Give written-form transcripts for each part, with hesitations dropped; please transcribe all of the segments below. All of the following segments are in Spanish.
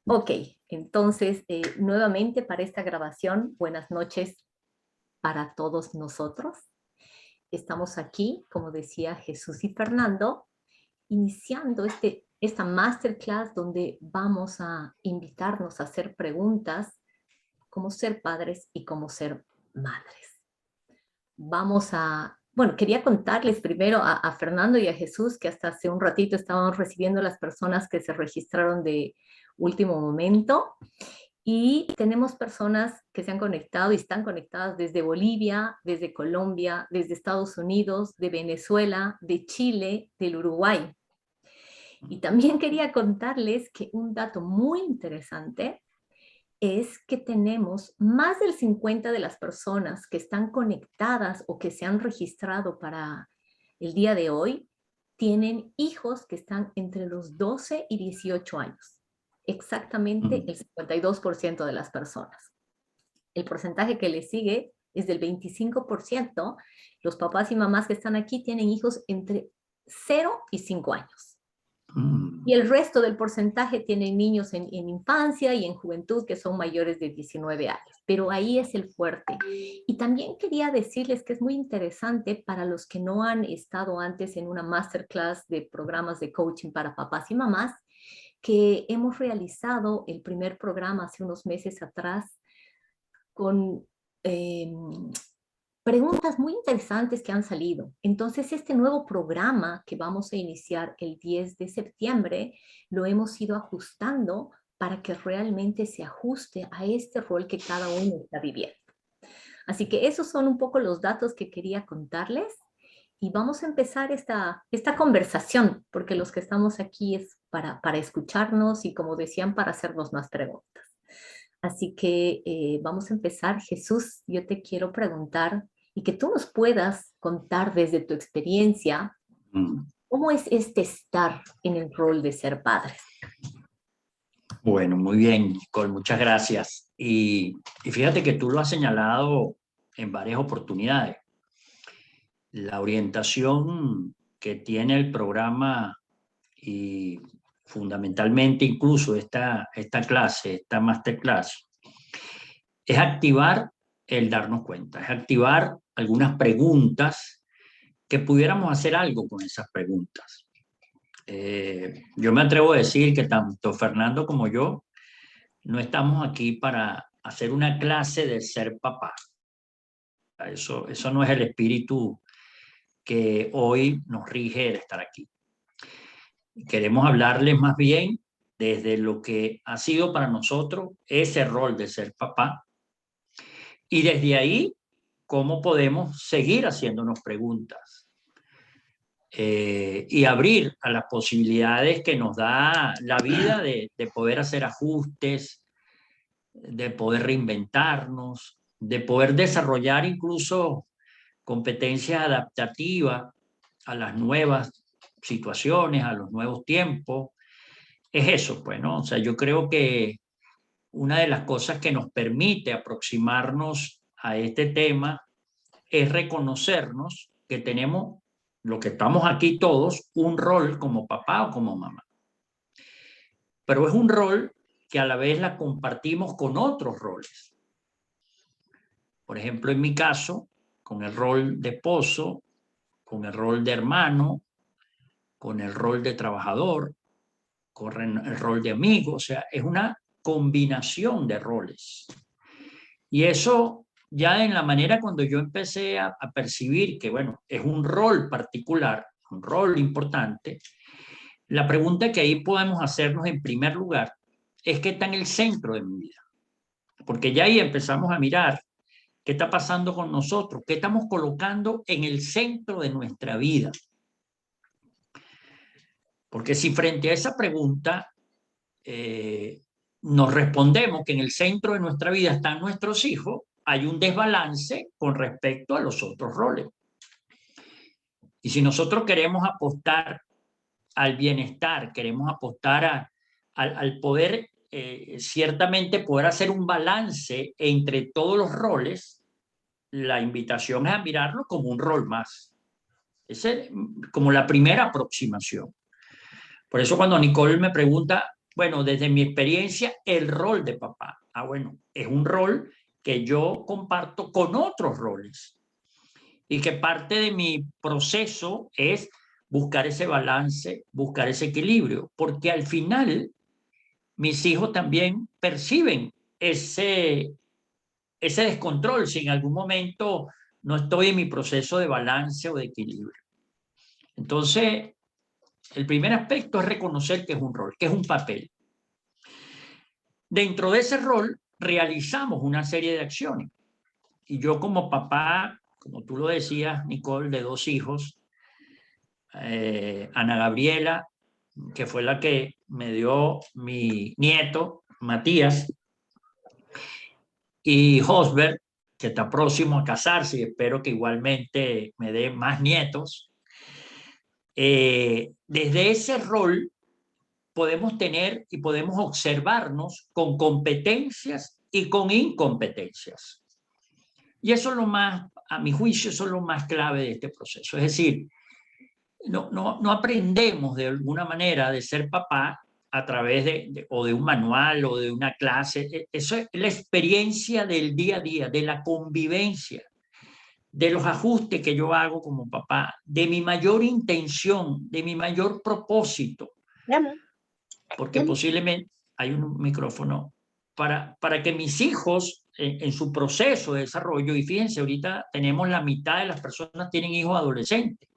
Ok, entonces, nuevamente para esta grabación, buenas noches para todos nosotros. Estamos aquí, como decía Jesús y Fernando, iniciando esta masterclass donde vamos a invitarnos a hacer preguntas cómo ser padres y cómo ser madres. Bueno, quería contarles primero a Fernando y a Jesús que hasta hace un ratito estábamos recibiendo las personas que se registraron de último momento. Y tenemos personas que se han conectado y están conectadas desde Bolivia, desde Colombia, desde Estados Unidos, de Venezuela, de Chile, del Uruguay. Y también quería contarles que un dato muy interesante es que tenemos más del 50 de las personas que están conectadas o que se han registrado para el día de hoy, tienen hijos que están entre los 12 y 18 años. Exactamente el 52% de las personas. El porcentaje que le sigue es del 25%. Los papás y mamás que están aquí tienen hijos entre 0 y 5 años. Y el resto del porcentaje tienen niños en infancia y en juventud que son mayores de 19 años. Pero ahí es el fuerte. Y también quería decirles que es muy interesante para los que no han estado antes en una masterclass de programas de coaching para papás y mamás, que hemos realizado el primer programa hace unos meses atrás con preguntas muy interesantes que han salido. Entonces, este nuevo programa que vamos a iniciar el 10 de septiembre, lo hemos ido ajustando para que realmente se ajuste a este rol que cada uno está viviendo. Así que esos son un poco los datos que quería contarles y vamos a empezar esta conversación, porque los que estamos aquí es para escucharnos y, como decían, para hacernos más preguntas. Así que vamos a empezar. Jesús, yo te quiero preguntar y que tú nos puedas contar desde tu experiencia, ¿cómo es este estar en el rol de ser padres? Bueno, muy bien, Nicole, muchas gracias. Y fíjate que tú lo has señalado en varias oportunidades. La orientación que tiene el programa y fundamentalmente incluso esta clase, esta masterclass, es activar el darnos cuenta, es activar algunas preguntas que pudiéramos hacer algo con esas preguntas. Yo me atrevo a decir que tanto Fernando como yo no estamos aquí para hacer una clase de ser papá. Eso no es el espíritu que hoy nos rige el estar aquí. Queremos hablarles más bien desde lo que ha sido para nosotros ese rol de ser papá y desde ahí cómo podemos seguir haciéndonos preguntas y abrir a las posibilidades que nos da la vida de poder hacer ajustes, de poder reinventarnos, de poder desarrollar incluso competencias adaptativas a las nuevas situaciones, a los nuevos tiempos. Es eso, pues, ¿no? O sea, yo creo que una de las cosas que nos permite aproximarnos a este tema es reconocernos que tenemos, lo que estamos aquí todos, un rol como papá o como mamá. Pero es un rol que a la vez la compartimos con otros roles. Por ejemplo, en mi caso, con el rol de esposo, con el rol de hermano, con el rol de trabajador, con el rol de amigo, o sea, es una combinación de roles. Y eso ya en la manera cuando yo empecé a percibir que, bueno, es un rol particular, un rol importante, la pregunta que ahí podemos hacernos en primer lugar es qué está en el centro de mi vida. Porque ya ahí empezamos a mirar qué está pasando con nosotros, qué estamos colocando en el centro de nuestra vida. Porque si frente a esa pregunta nos respondemos que en el centro de nuestra vida están nuestros hijos, hay un desbalance con respecto a los otros roles. Y si nosotros queremos apostar al bienestar, queremos apostar al poder, ciertamente poder hacer un balance entre todos los roles, la invitación es a mirarlo como un rol más. Esa es como la primera aproximación. Por eso cuando Nicole me pregunta Bueno, desde mi experiencia, el rol de papá. Bueno, es un rol que yo comparto con otros roles y que parte de mi proceso es buscar ese balance, buscar ese equilibrio, porque al final mis hijos también perciben ese descontrol si en algún momento no estoy en mi proceso de balance o de equilibrio. Entonces, el primer aspecto es reconocer que es un rol, que es un papel. Dentro de ese rol realizamos una serie de acciones. Y yo como papá, como tú lo decías, Nicole, de 2 hijos, Ana Gabriela, que fue la que me dio mi nieto, Matías, y Josbert, que está próximo a casarse y espero que igualmente me dé más nietos. Desde ese rol podemos tener y podemos observarnos con competencias y con incompetencias. Y eso es lo más, a mi juicio, eso es lo más clave de este proceso. Es decir, no aprendemos de alguna manera de ser papá a través o de un manual o de una clase. Eso es la experiencia del día a día, de la convivencia, de los ajustes que yo hago como papá, de mi mayor intención, de mi mayor propósito. Porque posiblemente hay un micrófono para que mis hijos en su proceso de desarrollo, y fíjense, ahorita tenemos la mitad de las personas tienen hijos adolescentes.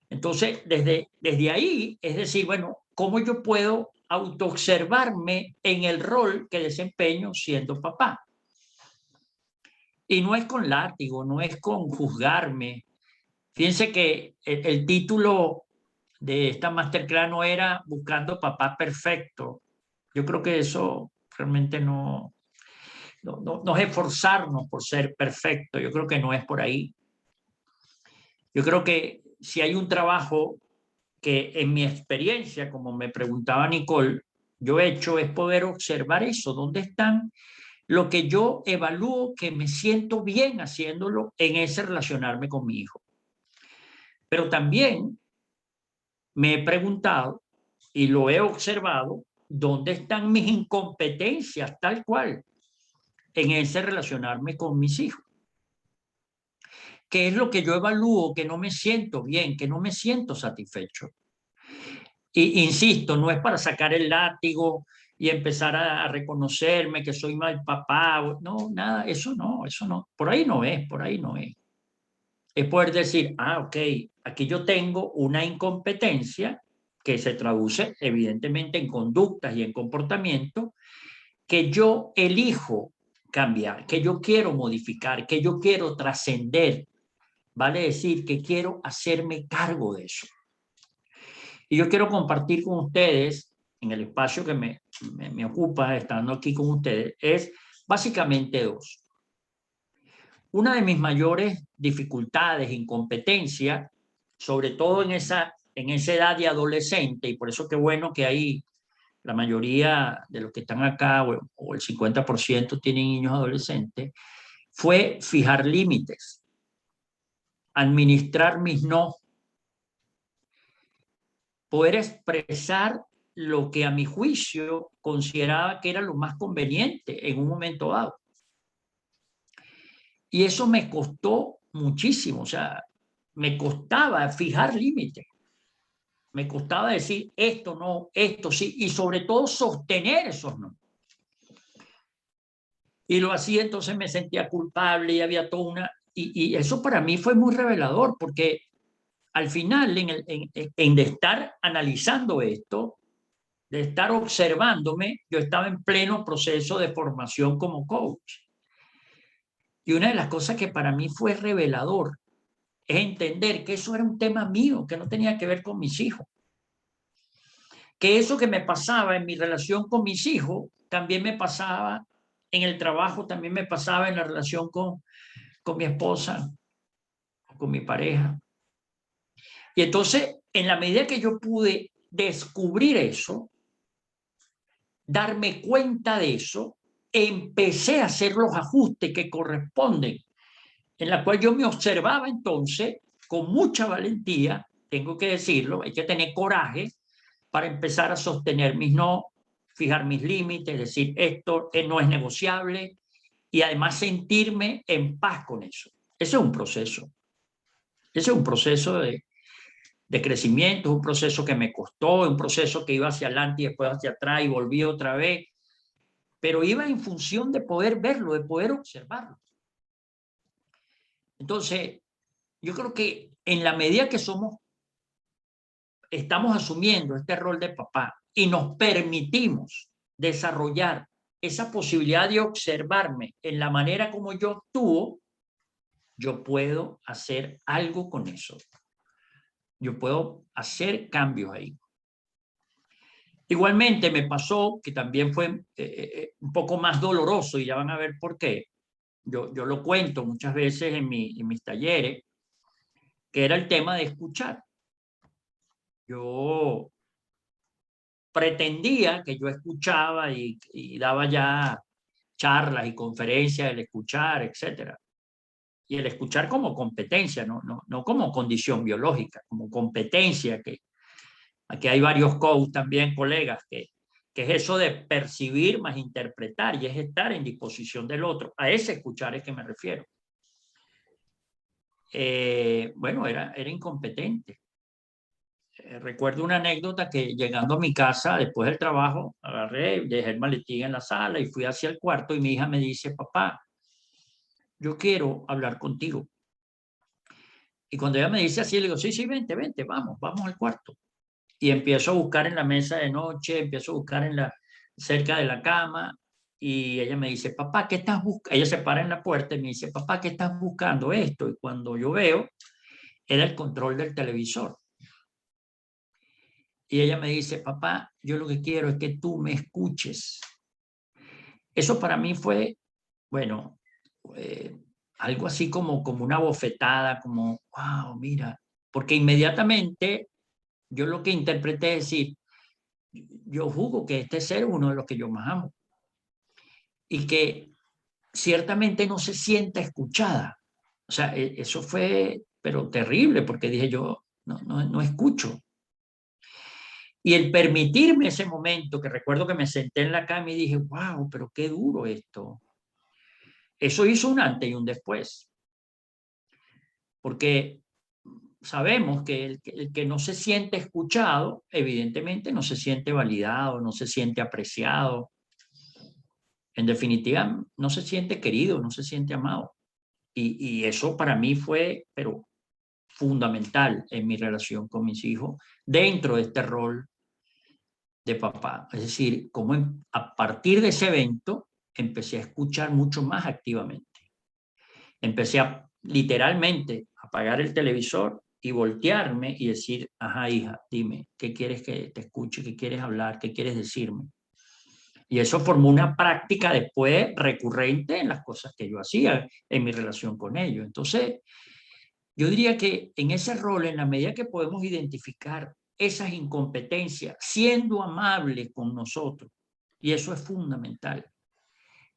Entonces, desde ahí, es decir, bueno, ¿cómo yo puedo autoobservarme en el rol que desempeño siendo papá? Y no es con látigo, no es con juzgarme. Fíjense que el título de esta masterclass no era Buscando Papá Perfecto. Yo creo que eso realmente no es esforzarnos por ser perfecto. Yo creo que no es por ahí. Yo creo que si hay un trabajo que en mi experiencia, como me preguntaba Nicole, yo he hecho es poder observar eso, dónde están lo que yo evalúo que me siento bien haciéndolo en ese relacionarme con mi hijo. Pero también me he preguntado y lo he observado, dónde están mis incompetencias tal cual en ese relacionarme con mis hijos. ¿Qué es lo que yo evalúo que no me siento bien, que no me siento satisfecho? Y insisto, no es para sacar el látigo y empezar a reconocerme que soy mal papá. No, nada, eso no. Por ahí no es, por ahí no es. Es poder decir, ok, aquí yo tengo una incompetencia que se traduce evidentemente en conductas y en comportamiento que yo elijo cambiar, que yo quiero modificar, que yo quiero trascender. Vale decir que quiero hacerme cargo de eso. Y yo quiero compartir con ustedes, en el espacio que me ocupa estando aquí con ustedes, es básicamente 2. Una de mis mayores dificultades, incompetencia, sobre todo en esa edad de adolescente, y por eso qué bueno que hay la mayoría de los que están acá, o el 50% tienen niños adolescentes, fue fijar límites, administrar mis no, poder expresar lo que a mi juicio consideraba que era lo más conveniente en un momento dado. Y eso me costó muchísimo, o sea, me costaba fijar límites, me costaba decir esto no, esto sí, y sobre todo sostener esos no. Y lo hacía, entonces me sentía culpable y había toda una... Y eso para mí fue muy revelador, porque al final, en de estar analizando esto, de estar observándome, yo estaba en pleno proceso de formación como coach. Y una de las cosas que para mí fue revelador es entender que eso era un tema mío, que no tenía que ver con mis hijos. Que eso que me pasaba en mi relación con mis hijos, también me pasaba en el trabajo, también me pasaba en la relación con mi esposa, con mi pareja. Y entonces, en la medida que yo pude descubrir eso, darme cuenta de eso, empecé a hacer los ajustes que corresponden, en la cual yo me observaba entonces con mucha valentía, tengo que decirlo, hay que tener coraje para empezar a sostener mis no, fijar mis límites, decir esto no es negociable y además sentirme en paz con eso. Ese es un proceso. Ese es un proceso de crecimiento, es un proceso que me costó, es un proceso que iba hacia adelante y después hacia atrás y volví otra vez, pero iba en función de poder verlo, de poder observarlo. Entonces, yo creo que en la medida que estamos asumiendo este rol de papá y nos permitimos desarrollar esa posibilidad de observarme en la manera como yo actúo, yo puedo hacer algo con eso. Yo puedo hacer cambios ahí. Igualmente me pasó que también fue un poco más doloroso y ya van a ver por qué. Yo lo cuento muchas veces en mis talleres, que era el tema de escuchar. Yo pretendía que yo escuchaba y daba ya charlas y conferencias del escuchar, etcétera. Y el escuchar como competencia, no como condición biológica, como competencia, que aquí hay varios coaches también, colegas, que es eso de percibir más interpretar y es estar en disposición del otro. A ese escuchar es que me refiero. Bueno, era incompetente. Recuerdo una anécdota que llegando a mi casa después del trabajo, agarré, dejé el maletín en la sala y fui hacia el cuarto y mi hija me dice, papá, yo quiero hablar contigo. Y cuando ella me dice así, le digo, sí, sí, vente, vente, vamos al cuarto. Y empiezo a buscar en la mesa de noche, empiezo a buscar cerca de la cama y ella me dice, papá, ¿qué estás buscando? Ella se para en la puerta y me dice, papá, ¿qué estás buscando esto? Y cuando yo veo, era el control del televisor. Y ella me dice, papá, yo lo que quiero es que tú me escuches. Eso para mí fue, bueno, algo así como una bofetada, como, wow, mira, porque inmediatamente yo lo que interpreté es decir, yo juzgo que este ser es uno de los que yo más amo y que ciertamente no se sienta escuchada. O sea, eso fue, pero terrible, porque dije yo, no escucho. Y el permitirme ese momento, que recuerdo que me senté en la cama y dije, wow, pero qué duro esto. Eso hizo un antes y un después. Porque sabemos que el que no se siente escuchado, evidentemente no se siente validado, no se siente apreciado. En definitiva, no se siente querido, no se siente amado. Y eso para mí fue, pero fundamental en mi relación con mis hijos dentro de este rol de papá. Es decir, como a partir de ese evento empecé a escuchar mucho más activamente. Empecé a literalmente apagar el televisor y voltearme y decir, ajá, hija, dime, ¿qué quieres que te escuche? ¿Qué quieres hablar? ¿Qué quieres decirme? Y eso formó una práctica después recurrente en las cosas que yo hacía en mi relación con ellos. Entonces, yo diría que en ese rol, en la medida que podemos identificar esas incompetencias, siendo amable con nosotros, y eso es fundamental,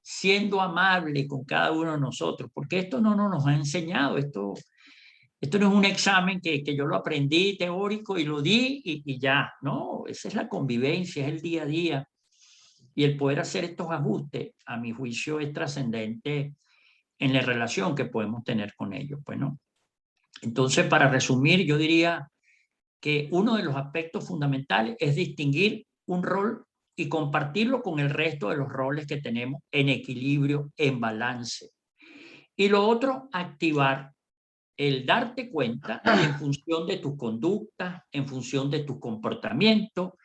siendo amable con cada uno de nosotros, porque esto no nos ha enseñado, esto no es un examen que yo lo aprendí teórico y lo di y ya, no, esa es la convivencia, es el día a día, y el poder hacer estos ajustes, a mi juicio, es trascendente en la relación que podemos tener con ellos, pues, ¿no? Entonces, para resumir, yo diría que uno de los aspectos fundamentales es distinguir un rol y compartirlo con el resto de los roles que tenemos en equilibrio, en balance. Y lo otro, activar el darte cuenta en función de tu conducta, en función de tu comportamiento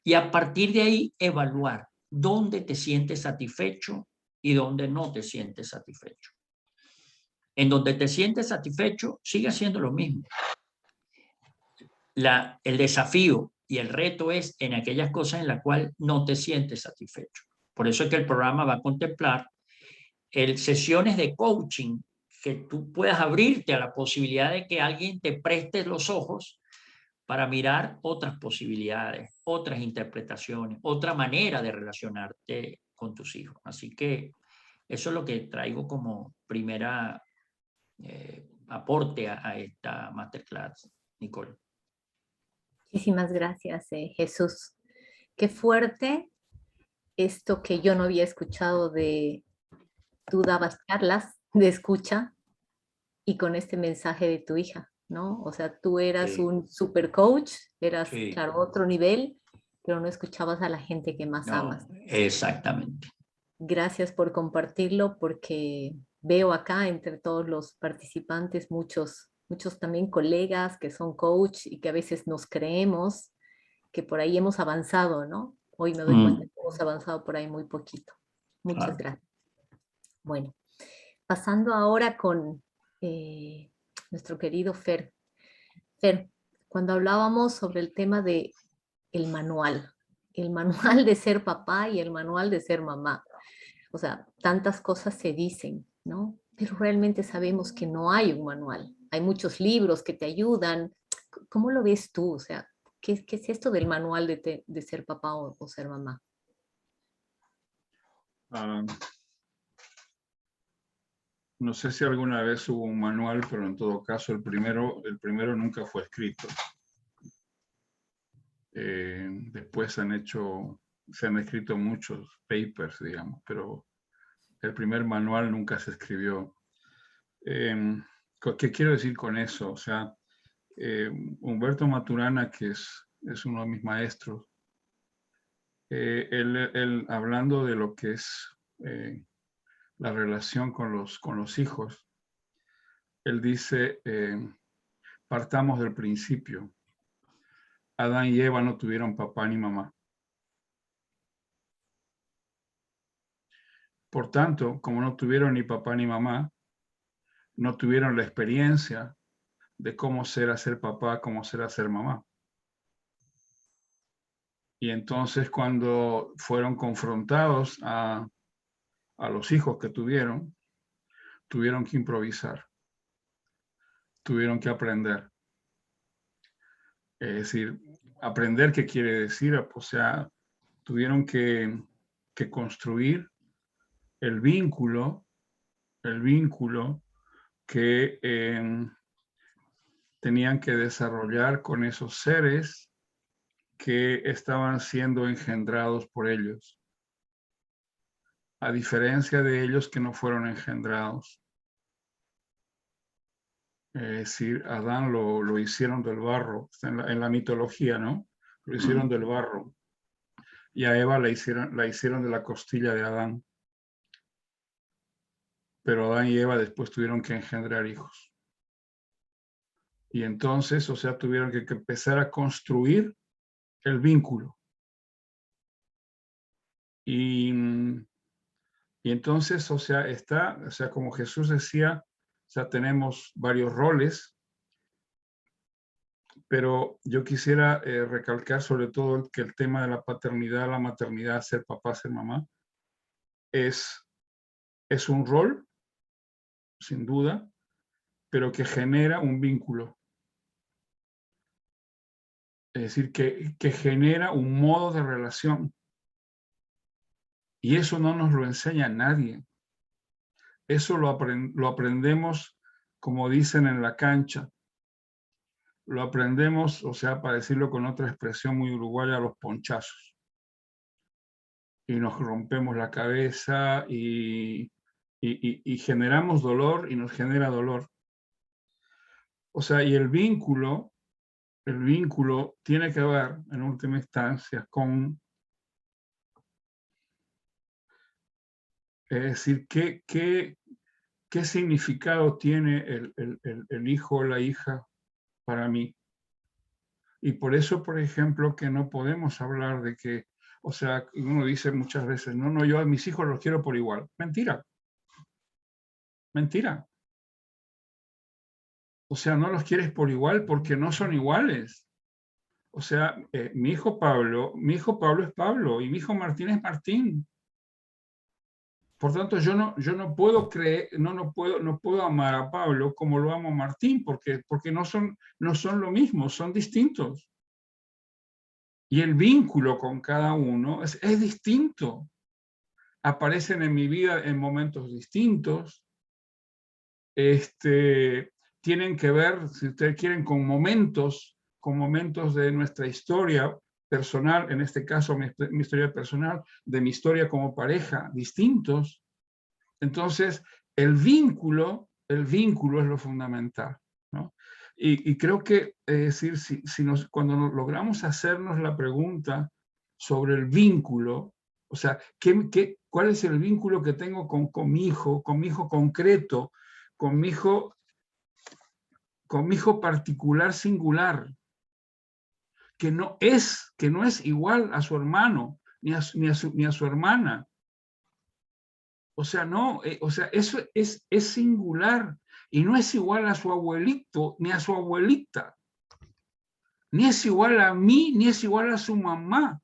y a partir de ahí evaluar dónde te sientes satisfecho y dónde no te sientes satisfecho. En donde te sientes satisfecho, sigue haciendo lo mismo. El desafío y el reto es en aquellas cosas en las cuales no te sientes satisfecho. Por eso es que el programa va a contemplar sesiones de coaching que tú puedas abrirte a la posibilidad de que alguien te preste los ojos para mirar otras posibilidades, otras interpretaciones, otra manera de relacionarte con tus hijos. Así que eso es lo que traigo como primera aporte a esta masterclass, Nicole. Muchísimas gracias, Jesús. Qué fuerte esto que yo no había escuchado de, tú dabas charlas de escucha y con este mensaje de tu hija, ¿no? O sea, tú eras Sí, un super coach, eras, sí, claro, otro nivel, pero no escuchabas a la gente que más amas. no, exactamente. Gracias por compartirlo porque veo acá entre todos los participantes muchos también colegas que son coach y que a veces nos creemos que por ahí hemos avanzado, ¿no? Hoy me doy cuenta Mm, que hemos avanzado por ahí muy poquito. Muchas claro. gracias. Bueno, pasando ahora con eh, nuestro querido Fer. Fer, cuando hablábamos sobre el tema de el manual de ser papá y el manual de ser mamá, o sea, tantas cosas se dicen, ¿no? Pero realmente sabemos que no hay un manual. Hay muchos libros que te ayudan. ¿Cómo lo ves tú? O sea, ¿qué es esto del manual de ser papá o ser mamá? Ah, no sé si alguna vez hubo un manual, pero en todo caso el primero nunca fue escrito. Después se han escrito muchos papers, digamos, pero el primer manual nunca se escribió. ¿Qué quiero decir con eso? O sea, Humberto Maturana, que es uno de mis maestros, él hablando de lo que es la relación con los hijos, él dice, partamos del principio. Adán y Eva no tuvieron papá ni mamá. Por tanto, como no tuvieron ni papá ni mamá, no tuvieron la experiencia de cómo será ser papá, cómo será ser mamá. Y entonces cuando fueron confrontados a los hijos que tuvieron que improvisar, tuvieron que aprender. Es decir, aprender qué quiere decir, o sea, tuvieron que construir el vínculo que tenían que desarrollar con esos seres que estaban siendo engendrados por ellos, a diferencia de ellos que no fueron engendrados. Es decir, Adán lo hicieron del barro, está en la mitología, ¿no? Lo hicieron del barro. Y a Eva la hicieron de la costilla de Adán. Pero Adán y Eva después tuvieron que engendrar hijos. Y entonces, o sea, tuvieron que empezar a construir el vínculo. Y entonces, o sea, como Jesús decía, o sea, tenemos varios roles, pero yo quisiera recalcar sobre todo que el tema de la paternidad, la maternidad, ser papá, ser mamá, es un rol, sin duda, pero que genera un vínculo. Es decir, que genera un modo de relación. Y eso no nos lo enseña nadie. Eso lo aprendemos, como dicen, en la cancha. Lo aprendemos, o sea, para decirlo con otra expresión muy uruguaya, a los ponchazos. Y nos rompemos la cabeza y generamos dolor y nos genera dolor. O sea, y el vínculo tiene que ver, en última instancia, con, es decir, qué significado tiene el hijo o la hija para mí. Y por eso, por ejemplo, que no podemos hablar de que, o sea, uno dice muchas veces, no, yo a mis hijos los quiero por igual. Mentira, mentira. O sea, no los quieres por igual porque no son iguales. O sea, mi hijo Pablo es Pablo y mi hijo Martín es Martín. Por tanto, yo no puedo creer, no puedo amar a Pablo como lo amo a Martín, porque no son lo mismo, son distintos. Y el vínculo con cada uno es distinto. Aparecen en mi vida en momentos distintos. Tienen que ver, si ustedes quieren, con momentos con momentos de nuestra historia personal, en este caso mi historia personal, de mi historia como pareja, distintos. Entonces, el vínculo es lo fundamental, ¿no? Y creo que, es decir, cuando logramos hacernos la pregunta sobre el vínculo, o sea, ¿cuál es el vínculo que tengo con mi hijo concreto, con mi hijo particular, singular, que no es igual a su hermano, ni a su hermana? O sea, no, o sea, eso es singular y no es igual a su abuelito ni a su abuelita. Ni es igual a mí, ni es igual a su mamá.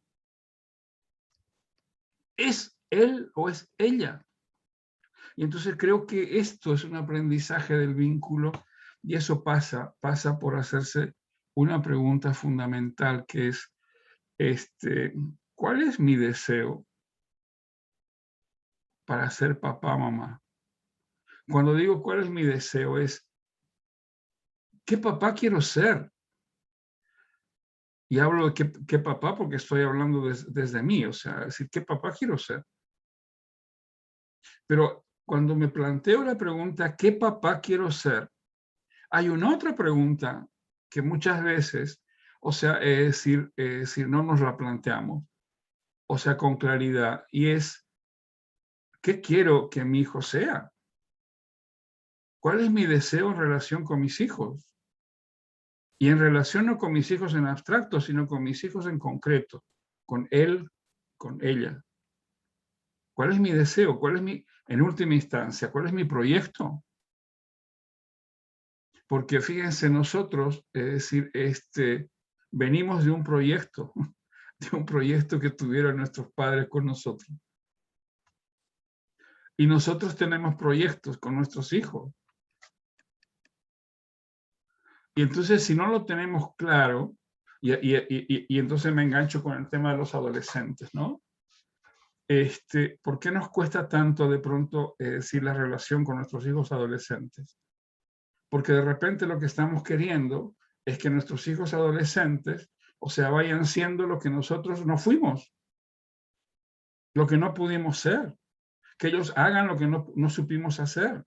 Es él o es ella. Y entonces creo que esto es un aprendizaje del vínculo y eso pasa por hacerse una pregunta fundamental que es, ¿cuál es mi deseo para ser papá, mamá? Cuando digo cuál es mi deseo es, ¿qué papá quiero ser? Y hablo de qué papá porque estoy hablando desde mí, o sea, es decir, ¿qué papá quiero ser? Pero cuando me planteo la pregunta, ¿qué papá quiero ser? Hay una otra pregunta que muchas veces, o sea, es decir, no nos la planteamos, o sea, con claridad, y es, ¿qué quiero que mi hijo sea? ¿Cuál es mi deseo en relación con mis hijos? Y en relación no con mis hijos en abstracto, sino con mis hijos en concreto, con él, con ella. ¿Cuál es mi deseo? En última instancia, cuál es mi proyecto? Porque fíjense, nosotros, es decir, venimos de un proyecto que tuvieron nuestros padres con nosotros. Y nosotros tenemos proyectos con nuestros hijos. Y entonces, si no lo tenemos claro, y entonces me engancho con el tema de los adolescentes, ¿no? ¿Por qué nos cuesta tanto de pronto decir la relación con nuestros hijos adolescentes? Porque de repente lo que estamos queriendo es que nuestros hijos adolescentes, o sea, vayan siendo lo que nosotros no fuimos, lo que no pudimos ser, que ellos hagan lo que no supimos hacer.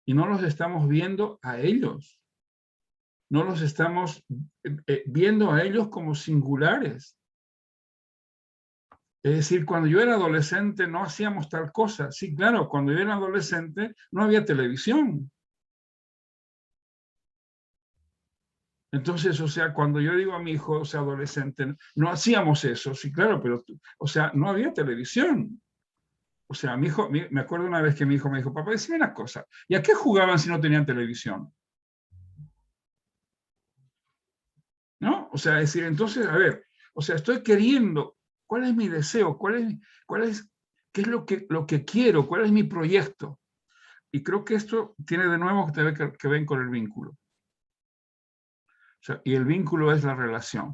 Y no los estamos viendo a ellos, no los estamos viendo a ellos como singulares. Es decir, cuando yo era adolescente no hacíamos tal cosa. Sí, claro, cuando yo era adolescente no había televisión. Entonces, o sea, cuando yo digo a mi hijo, o sea, adolescente, no hacíamos eso. Sí, claro, pero, o sea, no había televisión. O sea, mi hijo, me acuerdo una vez que mi hijo me dijo, papá, decime una cosa, ¿y a qué jugaban si no tenían televisión? ¿No? O sea, es decir, entonces, a ver, o sea, estoy queriendo, ¿cuál es mi deseo? ¿Qué es lo que quiero? ¿Cuál es mi proyecto? Y creo que esto tiene de nuevo que ver con el vínculo. O sea, y el vínculo es la relación.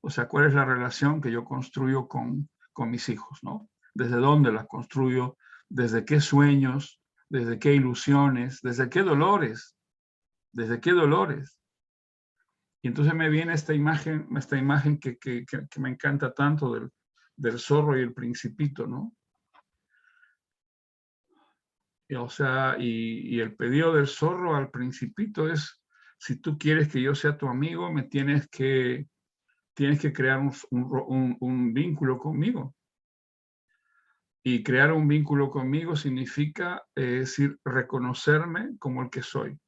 O sea, ¿cuál es la relación que yo construyo con mis hijos, ¿no? ¿Desde dónde la construyo? ¿Desde qué sueños? ¿Desde qué ilusiones? ¿Desde qué dolores? ¿Desde qué dolores? Y entonces me viene esta imagen que me encanta tanto del zorro y el principito, ¿no? O sea, y el pedido del zorro al principito es, si tú quieres que yo sea tu amigo, me tienes que crear un vínculo conmigo. Y crear un vínculo conmigo significa, decir, reconocerme como el que soy.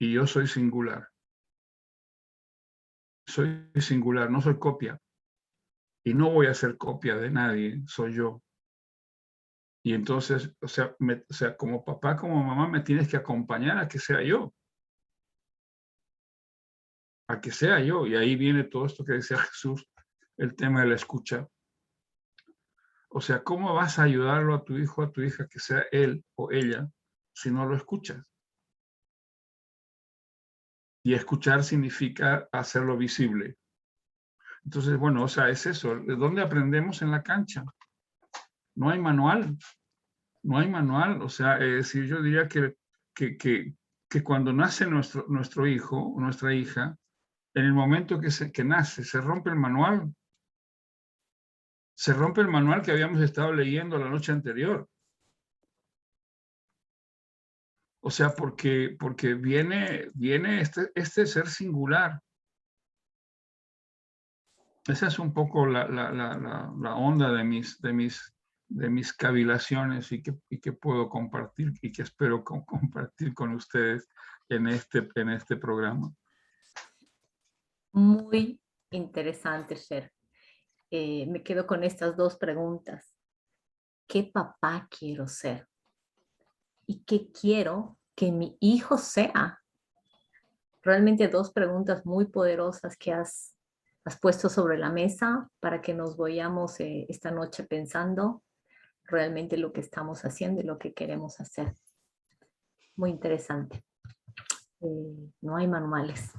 Y yo soy singular. Soy singular, no soy copia. Y no voy a ser copia de nadie, soy yo. Y entonces, o sea, como papá, como mamá, me tienes que acompañar a que sea yo. A que sea yo. Y ahí viene todo esto que decía Jesús, el tema de la escucha. O sea, ¿cómo vas a ayudarlo a tu hijo, a tu hija, que sea él o ella, si no lo escuchas? Y escuchar significa hacerlo visible. Entonces, bueno, o sea, es eso. ¿De dónde aprendemos? En la cancha? No hay manual. No hay manual. O sea, es decir, yo diría que que cuando nace nuestro hijo o nuestra hija, en el momento que nace, se rompe el manual. Se rompe el manual que habíamos estado leyendo la noche anterior. O sea, porque viene este ser singular. Esa es un poco la onda de mis cavilaciones y que puedo compartir y que espero compartir con ustedes en este programa. Muy interesante, Sher. Me quedo con estas dos preguntas. ¿Qué papá quiero ser? ¿Y qué quiero que mi hijo sea? Realmente dos preguntas muy poderosas que has puesto sobre la mesa para que nos vayamos esta noche pensando realmente lo que estamos haciendo y lo que queremos hacer. Muy interesante. No hay manuales.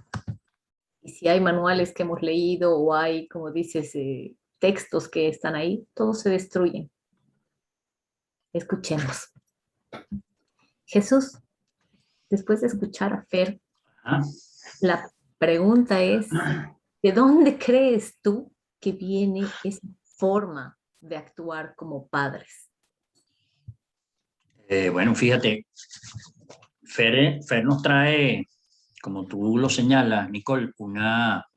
Y si hay manuales que hemos leído o hay, como dices, textos que están ahí, todos se destruyen. Escuchemos. Jesús, después de escuchar a Fer, la pregunta es, ¿de dónde crees tú que viene esa forma de actuar como padres? Bueno, fíjate, Fer nos trae, como tú lo señalas, Nicole, una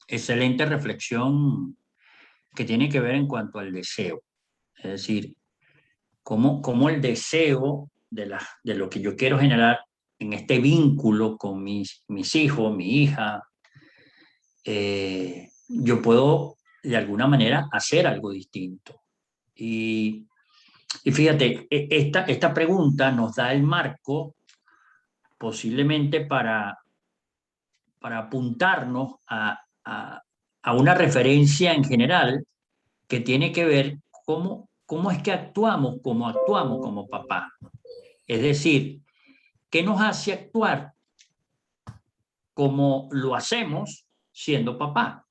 excelente reflexión que tiene que ver en cuanto al deseo. Es decir, cómo el deseo de lo que yo quiero generar en este vínculo con mis hijos, mi hija, yo puedo de alguna manera hacer algo distinto. Y fíjate, esta pregunta nos da el marco posiblemente para apuntarnos a una referencia en general que tiene que ver cómo es que actuamos como papá. Es decir, ¿qué nos hace actuar como lo hacemos siendo papá?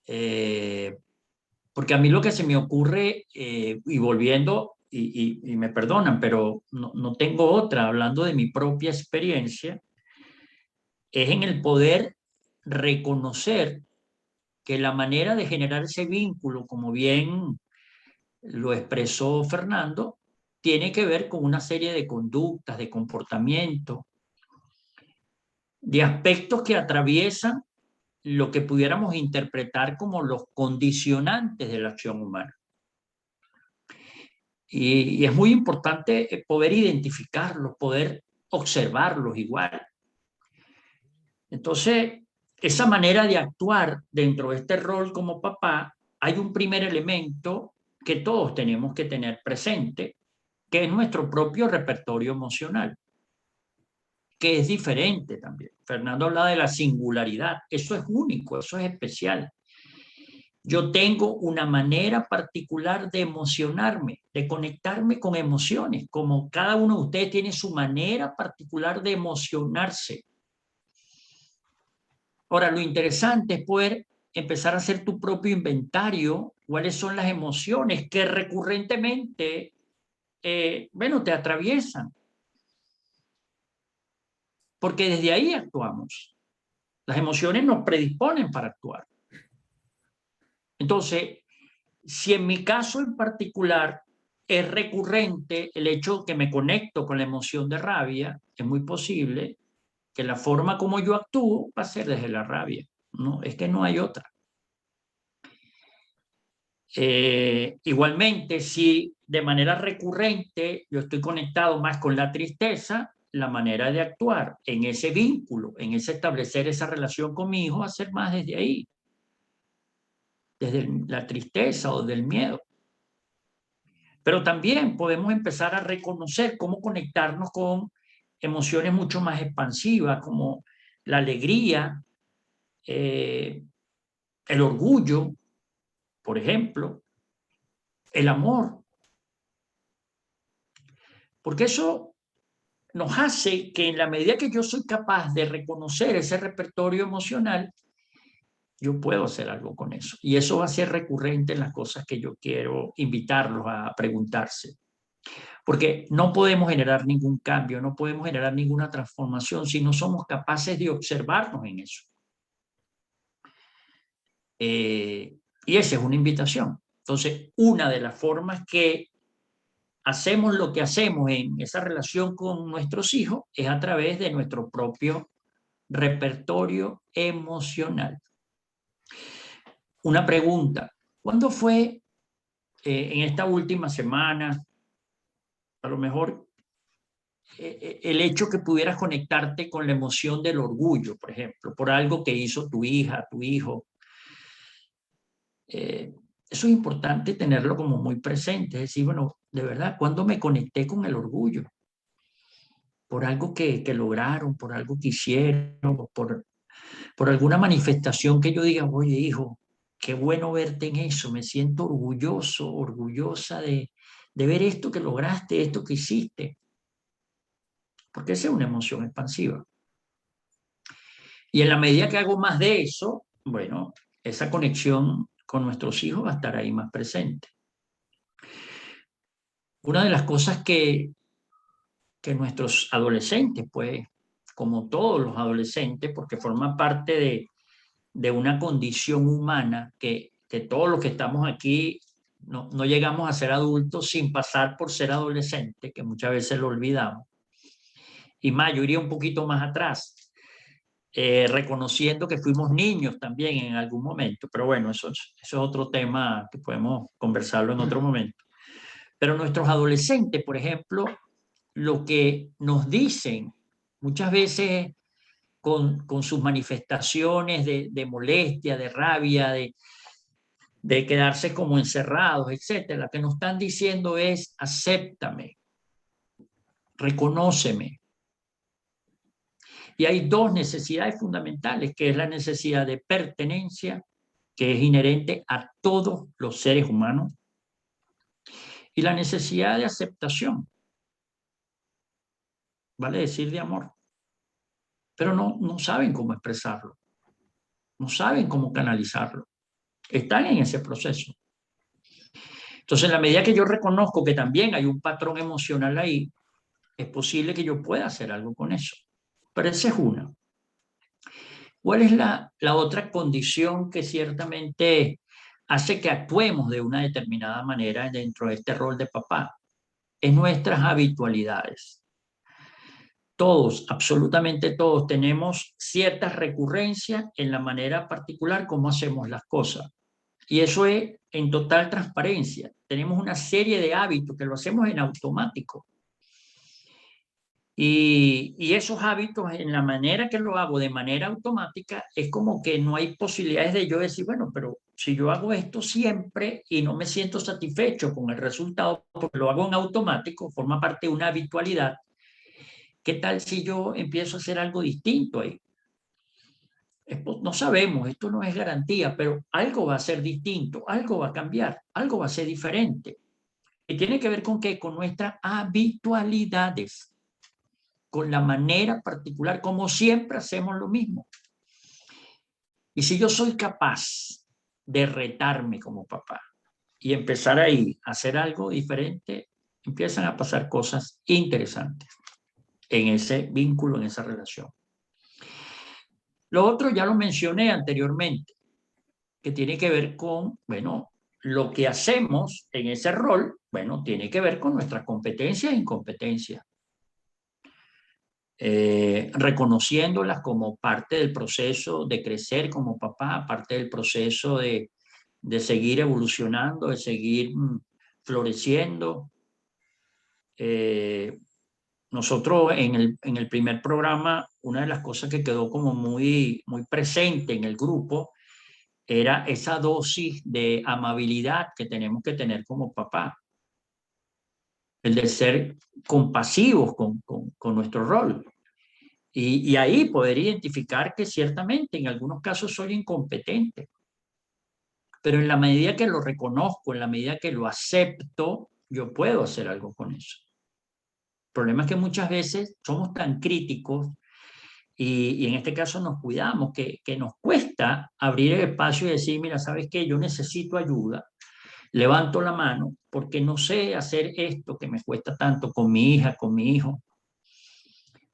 Porque a mí lo que se me ocurre, y volviendo, y me perdonan, pero no tengo otra, hablando de mi propia experiencia, es en el poder reconocer que la manera de generar ese vínculo, como bien lo expresó Fernando, tiene que ver con una serie de conductas, de comportamientos, de aspectos que atraviesan lo que pudiéramos interpretar como los condicionantes de la acción humana. Y es muy importante poder identificarlos, poder observarlos igual. Entonces, esa manera de actuar dentro de este rol como papá, hay un primer elemento que todos tenemos que tener presente, que es nuestro propio repertorio emocional, que es diferente también. Fernando habla de la singularidad, eso es único, eso es especial. Yo tengo una manera particular de emocionarme, de conectarme con emociones, como cada uno de ustedes tiene su manera particular de emocionarse. Ahora, lo interesante es poder empezar a hacer tu propio inventario, cuáles son las emociones que recurrentemente, te atraviesan. Porque desde ahí actuamos. Las emociones nos predisponen para actuar. Entonces, si en mi caso en particular es recurrente el hecho que me conecto con la emoción de rabia, es muy posible que la forma como yo actúo va a ser desde la rabia. No, es que no hay otra. Igualmente, si de manera recurrente yo estoy conectado más con la tristeza, la manera de actuar en ese vínculo, en ese establecer esa relación con mi hijo, va a ser más desde ahí, desde la tristeza o del miedo. Pero también podemos empezar a reconocer cómo conectarnos con emociones mucho más expansivas, como la alegría, el orgullo, por ejemplo, el amor. Porque eso nos hace que en la medida que yo soy capaz de reconocer ese repertorio emocional, yo puedo hacer algo con eso. Y eso va a ser recurrente en las cosas que yo quiero invitarlos a preguntarse. Porque no podemos generar ningún cambio, no podemos generar ninguna transformación si no somos capaces de observarnos en eso. Y esa es una invitación. Entonces, una de las formas que hacemos lo que hacemos en esa relación con nuestros hijos es a través de nuestro propio repertorio emocional. Una pregunta, ¿cuándo fue en esta última semana, a lo mejor, el hecho que pudieras conectarte con la emoción del orgullo, por ejemplo, por algo que hizo tu hija, tu hijo? Eso es importante tenerlo como muy presente, es decir, bueno, de verdad, ¿cuándo me conecté con el orgullo? Por algo que lograron, por algo que hicieron, por alguna manifestación que yo diga, oye, hijo, qué bueno verte en eso, me siento orgulloso, orgullosa de ver esto que lograste, esto que hiciste, porque esa es una emoción expansiva. Y en la medida que hago más de eso, bueno, esa conexión con nuestros hijos va a estar ahí más presente. Una de las cosas que nuestros adolescentes, pues, como todos los adolescentes, porque forman parte de una condición humana que todos los que estamos aquí no llegamos a ser adultos sin pasar por ser adolescentes, que muchas veces lo olvidamos. Y más, yo iría un poquito más atrás, reconociendo que fuimos niños también en algún momento, pero bueno, eso es otro tema que podemos conversarlo en otro momento. Pero nuestros adolescentes, por ejemplo, lo que nos dicen muchas veces con sus manifestaciones de molestia, de rabia, de quedarse como encerrados, etcétera, lo que nos están diciendo es: acéptame, reconóceme. Y hay dos necesidades fundamentales, que es la necesidad de pertenencia, que es inherente a todos los seres humanos, y la necesidad de aceptación, vale decir de amor, pero no saben cómo expresarlo, no saben cómo canalizarlo, están en ese proceso. Entonces, en la medida que yo reconozco que también hay un patrón emocional ahí, es posible que yo pueda hacer algo con eso. Pero esa es una. ¿Cuál es la otra condición que ciertamente hace que actuemos de una determinada manera dentro de este rol de papá? Es nuestras habitualidades. Todos, absolutamente todos, tenemos ciertas recurrencias en la manera particular como hacemos las cosas. Y eso es en total transparencia. Tenemos una serie de hábitos que lo hacemos en automático. Y esos hábitos, en la manera que lo hago de manera automática, es como que no hay posibilidades de yo decir, bueno, pero si yo hago esto siempre y no me siento satisfecho con el resultado, porque lo hago en automático, forma parte de una habitualidad, ¿qué tal si yo empiezo a hacer algo distinto ahí? No sabemos, esto no es garantía, pero algo va a ser distinto, algo va a cambiar, algo va a ser diferente. Y tiene que ver con qué, con nuestras habitualidades, con la manera particular, como siempre hacemos lo mismo. Y si yo soy capaz de retarme como papá y empezar ahí a hacer algo diferente, empiezan a pasar cosas interesantes en ese vínculo, en esa relación. Lo otro ya lo mencioné anteriormente, que tiene que ver con, bueno, lo que hacemos en ese rol, bueno, tiene que ver con nuestras competencias e incompetencias. Reconociéndolas como parte del proceso de crecer como papá, parte del proceso de seguir evolucionando, de seguir floreciendo. Nosotros en el primer programa, una de las cosas que quedó como muy presente en el grupo era esa dosis de amabilidad que tenemos que tener como papá, el de ser compasivos con nuestro rol. Y ahí poder identificar que ciertamente en algunos casos soy incompetente, pero en la medida que lo reconozco, en la medida que lo acepto, yo puedo hacer algo con eso. El problema es que muchas veces somos tan críticos y en este caso nos cuidamos, que nos cuesta abrir el espacio y decir, mira, ¿sabes qué? Yo necesito ayuda, levanto la mano porque no sé hacer esto que me cuesta tanto con mi hija, con mi hijo.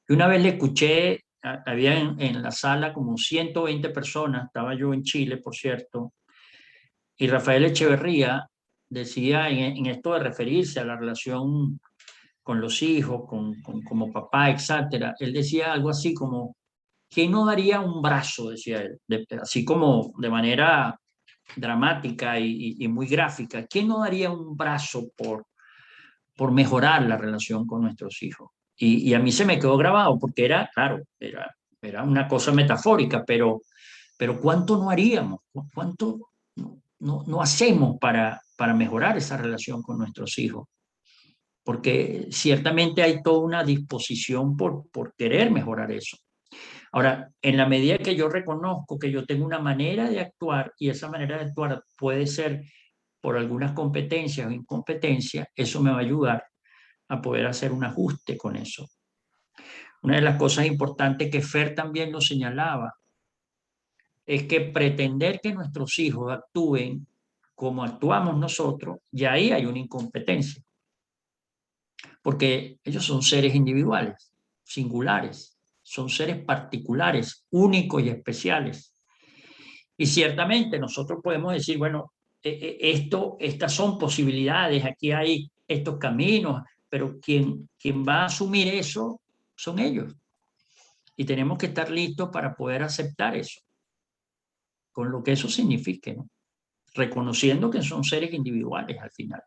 Y una vez le escuché, había en la sala como 120 personas, estaba yo en Chile, por cierto, y Rafael Echeverría decía en esto de referirse a la relación con los hijos, como papá, etcétera, él decía algo así como, ¿quién no daría un brazo? Decía él, así como de manera dramática y muy gráfica, ¿quién no daría un brazo por mejorar la relación con nuestros hijos? Y a mí se me quedó grabado porque era, claro, era una cosa metafórica, pero ¿cuánto no haríamos? ¿Cuánto no hacemos para mejorar esa relación con nuestros hijos? Porque ciertamente hay toda una disposición por querer mejorar eso. Ahora, en la medida que yo reconozco que yo tengo una manera de actuar y esa manera de actuar puede ser por algunas competencias o incompetencias, eso me va a ayudar a poder hacer un ajuste con eso. Una de las cosas importantes que Fer también lo señalaba es que pretender que nuestros hijos actúen como actuamos nosotros, ya ahí hay una incompetencia. Porque ellos son seres individuales, singulares, son seres particulares, únicos y especiales. Y ciertamente nosotros podemos decir, bueno, estas son posibilidades, aquí hay estos caminos, pero quien va a asumir eso son ellos. Y tenemos que estar listos para poder aceptar eso, con lo que eso signifique, ¿no? Reconociendo que son seres individuales al final.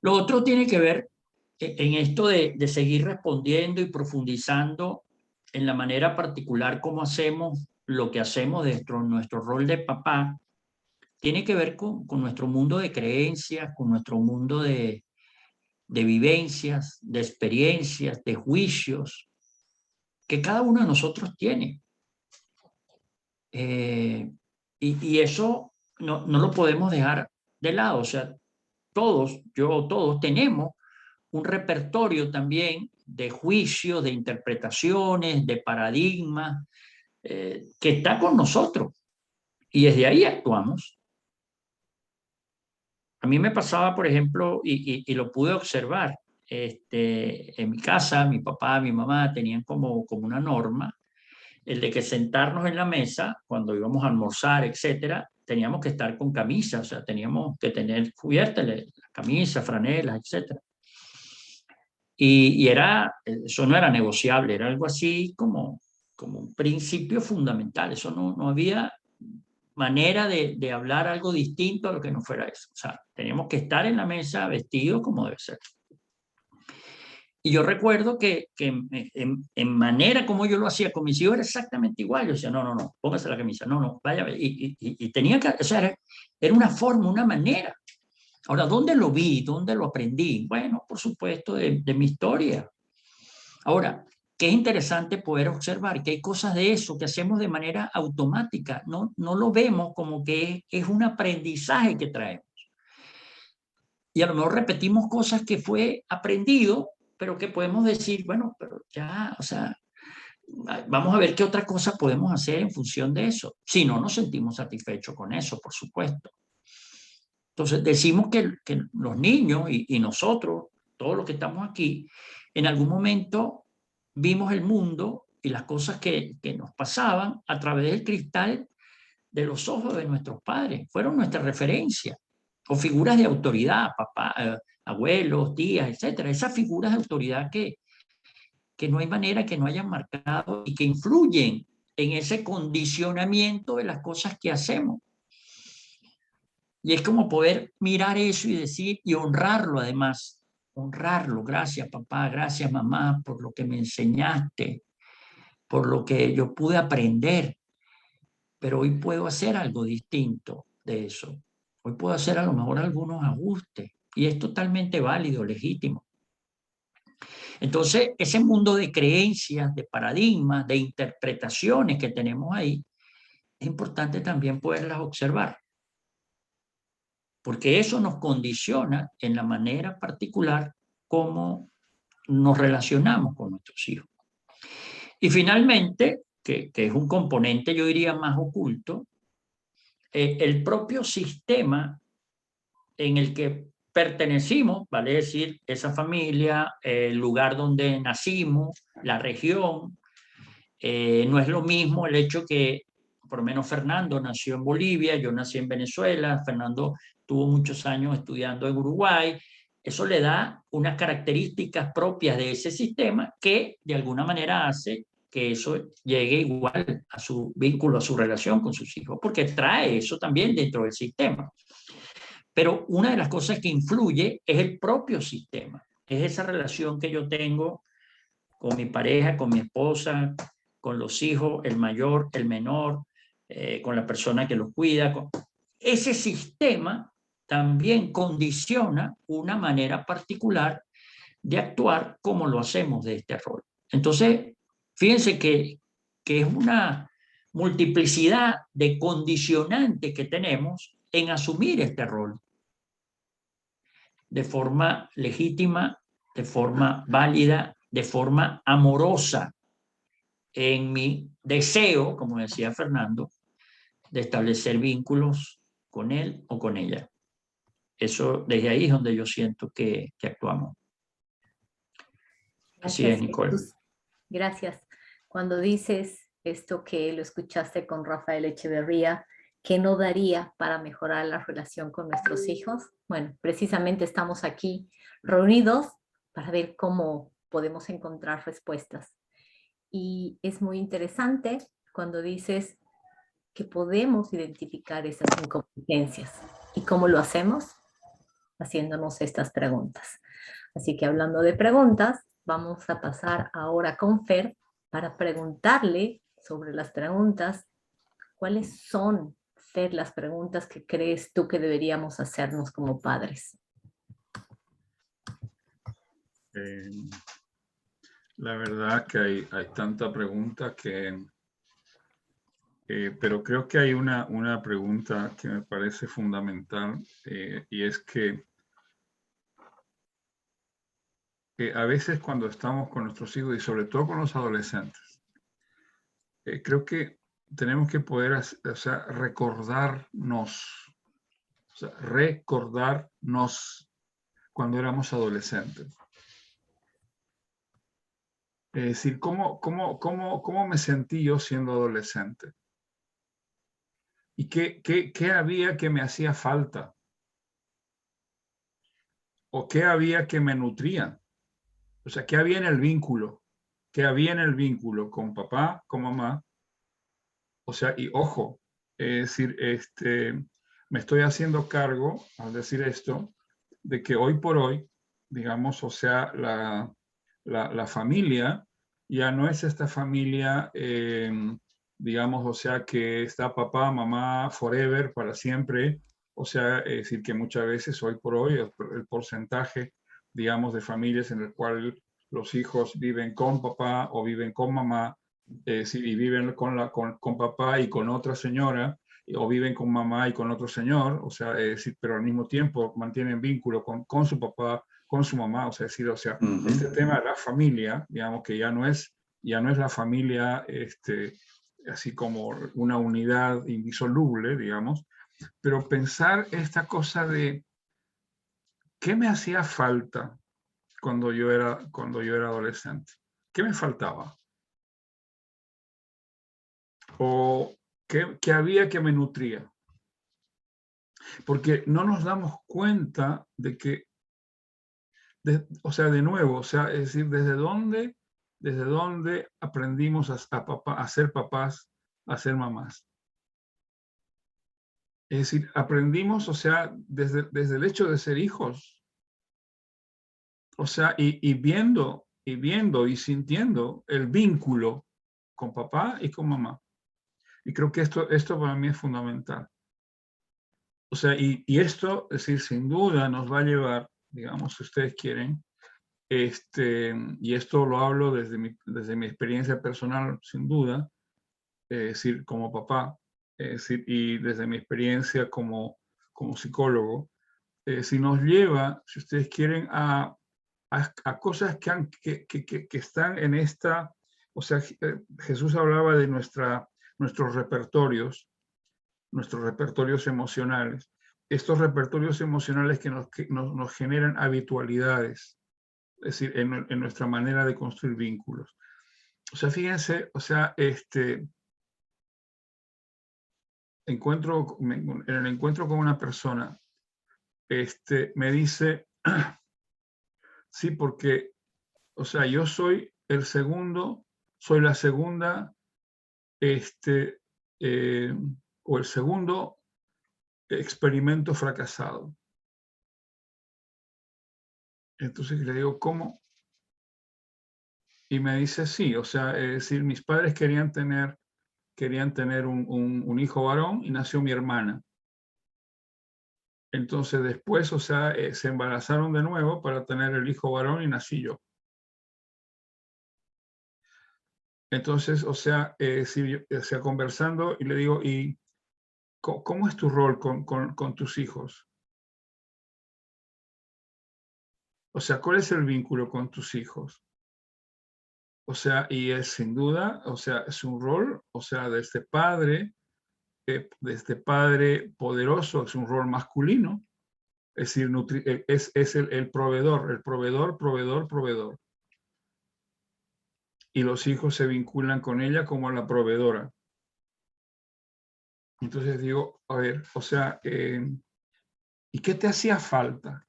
Lo otro tiene que ver en esto de seguir respondiendo y profundizando en la manera particular como hacemos lo que hacemos dentro de nuestro rol de papá, tiene que ver con nuestro mundo de creencias, con nuestro mundo de vivencias, de experiencias, de juicios que cada uno de nosotros tiene. Y eso no lo podemos dejar de lado. O sea, todos tenemos un repertorio también de juicios, de interpretaciones, de paradigmas, que está con nosotros. Y desde ahí actuamos. A mí me pasaba, por ejemplo, y lo pude observar, en mi casa, mi papá, mi mamá tenían como una norma, el de que sentarnos en la mesa, cuando íbamos a almorzar, etcétera, teníamos que estar con camisa, o sea, teníamos que tener cubiertas las camisas, franelas, etcétera. Y eso no era negociable, era algo así como un principio fundamental. Eso no había manera de hablar algo distinto a lo que no fuera eso. O sea, teníamos que estar en la mesa vestidos como debe ser. Y yo recuerdo que en manera como yo lo hacía con mis hijos era exactamente igual. Yo decía, no, póngase la camisa, no, vaya. Y tenía que, o sea, era una forma, una manera. Ahora, ¿dónde lo vi? ¿Dónde lo aprendí? Bueno, por supuesto, de mi historia. Ahora, qué interesante poder observar que hay cosas de eso que hacemos de manera automática. No lo vemos como que es un aprendizaje que traemos. Y a lo mejor repetimos cosas que fue aprendido, pero que podemos decir, bueno, pero ya, o sea, vamos a ver qué otra cosa podemos hacer en función de eso. Si no nos sentimos satisfechos con eso, por supuesto. Entonces, decimos que los niños y nosotros, todos los que estamos aquí, en algún momento vimos el mundo y las cosas que nos pasaban a través del cristal de los ojos de nuestros padres. Fueron nuestra referencia. O figuras de autoridad, papá, abuelos, tías, etcétera. Esas figuras de autoridad que no hay manera que no hayan marcado y que influyen en ese condicionamiento de las cosas que hacemos. Y es como poder mirar eso y decir, y honrarlo además, honrarlo. Gracias papá, gracias mamá por lo que me enseñaste, por lo que yo pude aprender, pero hoy puedo hacer algo distinto de eso. Hoy puedo hacer a lo mejor algunos ajustes y es totalmente válido, legítimo. Entonces, ese mundo de creencias, de paradigmas, de interpretaciones que tenemos ahí, es importante también poderlas observar, porque eso nos condiciona en la manera particular como nos relacionamos con nuestros hijos. Y finalmente, que es un componente, yo diría, más oculto, el propio sistema en el que pertenecimos, vale decir, esa familia, el lugar donde nacimos, la región, no es lo mismo el hecho que, por lo menos Fernando nació en Bolivia, yo nací en Venezuela, Fernando tuvo muchos años estudiando en Uruguay. Eso le da unas características propias de ese sistema que de alguna manera hace que eso llegue igual a su vínculo, a su relación con sus hijos, porque trae eso también dentro del sistema. Pero una de las cosas que influye es el propio sistema, es esa relación que yo tengo con mi pareja, con mi esposa, con los hijos, el mayor, el menor, con la persona que los cuida. Ese sistema también condiciona una manera particular de actuar como lo hacemos de este rol. Entonces, fíjense que es una multiplicidad de condicionantes que tenemos en asumir este rol de forma legítima, de forma válida, de forma amorosa, en mi deseo, como decía Fernando, de establecer vínculos con él o con ella. Eso, desde ahí es donde yo siento que actuamos. Así es, Nicole. Jesús. Gracias. Cuando dices esto que lo escuchaste con Rafael Echeverría, ¿qué no daría para mejorar la relación con nuestros hijos? Bueno, precisamente estamos aquí reunidos para ver cómo podemos encontrar respuestas. Y es muy interesante cuando dices que podemos identificar esas incompetencias. ¿Y cómo lo hacemos? Haciéndonos estas preguntas. Así que hablando de preguntas, vamos a pasar ahora con Fer para preguntarle sobre las preguntas. ¿Cuáles son, Fer, las preguntas que crees tú que deberíamos hacernos como padres? La verdad que hay tanta pregunta que... pero creo que hay una pregunta que me parece fundamental y es que a veces cuando estamos con nuestros hijos y sobre todo con los adolescentes, creo que tenemos que poder recordarnos cuando éramos adolescentes. Es decir, ¿cómo me sentí yo siendo adolescente? ¿Y qué había que me hacía falta? ¿O qué había que me nutría? O sea, ¿qué había en el vínculo? ¿Qué había en el vínculo con papá, con mamá? O sea, y ojo, es decir, me estoy haciendo cargo, al decir esto, de que hoy por hoy, digamos, o sea, la familia ya no es esta familia, digamos, o sea, que está papá, mamá, forever, para siempre. O sea, es decir, que muchas veces hoy por hoy el porcentaje, digamos, de familias en el cual los hijos viven con papá o viven con mamá, y viven con papá y con otra señora, o viven con mamá y con otro señor, o sea, pero al mismo tiempo mantienen vínculo con su papá, con su mamá, o sea, este tema de la familia, digamos que ya no es la familia, así como una unidad indisoluble, digamos, pero pensar esta cosa de ¿qué me hacía falta cuando yo era adolescente? ¿Qué me faltaba? ¿O qué había que me nutría? Porque no nos damos cuenta de que, o sea, de nuevo, o sea, es decir, desde dónde aprendimos a ser papás, a ser mamás. Es decir, aprendimos, o sea, desde el hecho de ser hijos. O sea, y viendo y sintiendo el vínculo con papá y con mamá. Y creo que esto para mí es fundamental. O sea, y esto, es decir, sin duda nos va a llevar, digamos, si ustedes quieren, y esto lo hablo desde mi experiencia personal, sin duda, es decir, como papá, es decir, y desde mi experiencia como psicólogo, si nos lleva, si ustedes quieren, a cosas que están en esta, o sea, Jesús hablaba de nuestros repertorios, nuestros repertorios emocionales. Estos repertorios emocionales que nos generan habitualidades, es decir, en nuestra manera de construir vínculos. O sea, fíjense, o sea, en el encuentro con una persona, me dice, sí, porque, o sea, yo soy el segundo, soy la segunda, o el segundo experimento fracasado. Entonces le digo, ¿cómo? Y me dice, sí, o sea, es decir, mis padres querían tener un hijo varón y nació mi hermana. Entonces después, o sea, se embarazaron de nuevo para tener el hijo varón y nací yo. Entonces, o sea, conversando y le digo, ¿y cómo es tu rol con tus hijos? O sea, ¿cuál es el vínculo con tus hijos? O sea, y es sin duda, o sea, es un rol, o sea, de este padre poderoso, es un rol masculino, es decir, es el proveedor, proveedor. Y los hijos se vinculan con ella como la proveedora. Entonces digo, a ver, o sea, ¿y qué te hacía falta?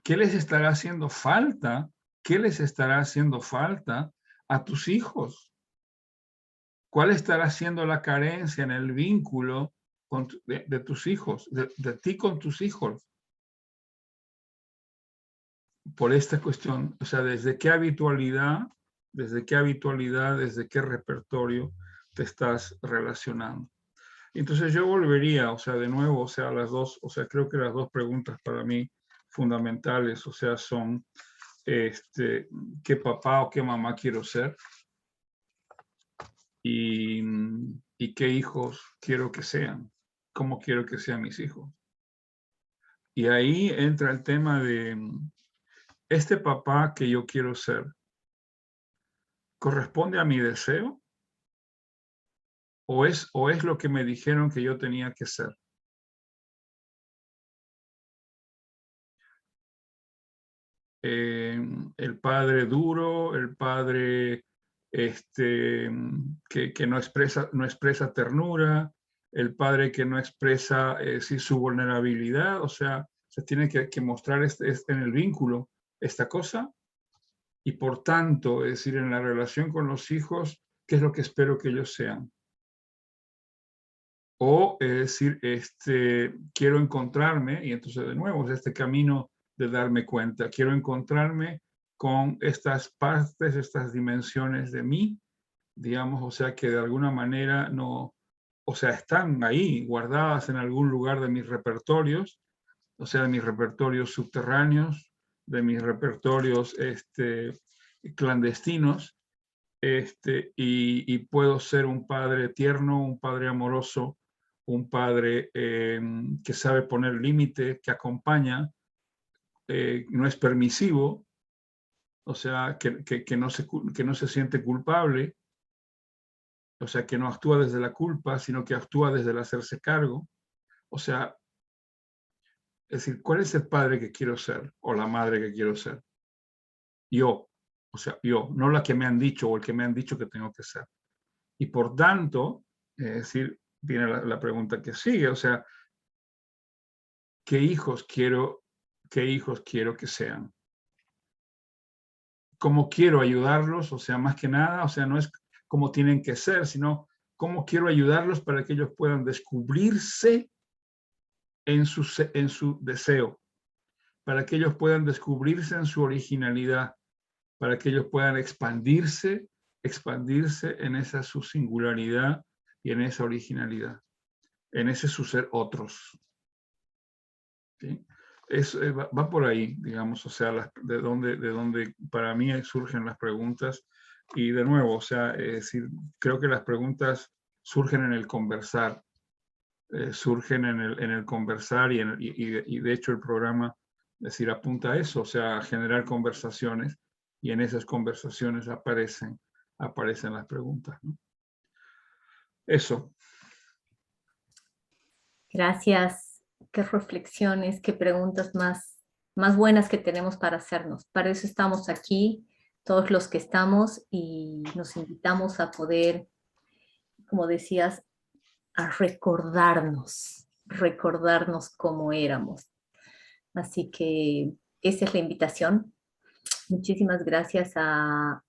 ¿Qué les estará haciendo falta? ¿Qué les estará haciendo falta a tus hijos? ¿Cuál estará siendo la carencia en el vínculo de tus hijos, de ti con tus hijos? Por esta cuestión, o sea, desde qué habitualidad, desde qué repertorio te estás relacionando. Entonces yo volvería, o sea, de nuevo, o sea, creo que las dos preguntas para mí fundamentales, o sea, son, ¿qué papá o qué mamá quiero ser? Y qué hijos quiero que sean, cómo quiero que sean mis hijos. Y ahí entra el tema de este papá que yo quiero ser, ¿corresponde a mi deseo? ¿O es lo que me dijeron que yo tenía que ser? El padre duro, el padre que no expresa ternura, el padre que no expresa su vulnerabilidad, o sea, se tiene que mostrar en el vínculo esta cosa, y por tanto, es decir, en la relación con los hijos, ¿qué es lo que espero que ellos sean? O, es decir, quiero encontrarme, y entonces de nuevo es este camino de darme cuenta, quiero encontrarme con estas partes, estas dimensiones de mí, digamos, o sea, que de alguna manera no, o sea, están ahí guardadas en algún lugar de mis repertorios, o sea, de mis repertorios subterráneos, de mis repertorios clandestinos, y puedo ser un padre tierno, un padre amoroso, un padre que sabe poner límite, que acompaña, no es permisivo, o sea, que no se siente culpable, o sea, que no actúa desde la culpa, sino que actúa desde el hacerse cargo. O sea, es decir, ¿cuál es el padre que quiero ser o la madre que quiero ser? Yo, o sea, yo, no la que me han dicho o el que me han dicho que tengo que ser. Y por tanto, es decir, viene la pregunta que sigue, o sea, ¿qué hijos quiero que sean? ¿Cómo quiero ayudarlos? O sea, más que nada, o sea, no es cómo tienen que ser, sino cómo quiero ayudarlos para que ellos puedan descubrirse en su deseo, para que ellos puedan descubrirse en su originalidad, para que ellos puedan expandirse en esa su singularidad y en esa originalidad, en ese su ser otros. ¿Sí? Va por ahí, digamos, o sea, de donde para mí surgen las preguntas. Y de nuevo, o sea, es decir, creo que las preguntas surgen en el conversar, surgen en el conversar y de hecho el programa, es decir, apunta a eso, o sea, a generar conversaciones, y en esas conversaciones aparecen las preguntas, ¿no? Eso. Gracias. Qué reflexiones, qué preguntas más buenas que tenemos para hacernos. Para eso estamos aquí, todos los que estamos, y nos invitamos a poder, como decías, a recordarnos cómo éramos. Así que esa es la invitación. Muchísimas gracias a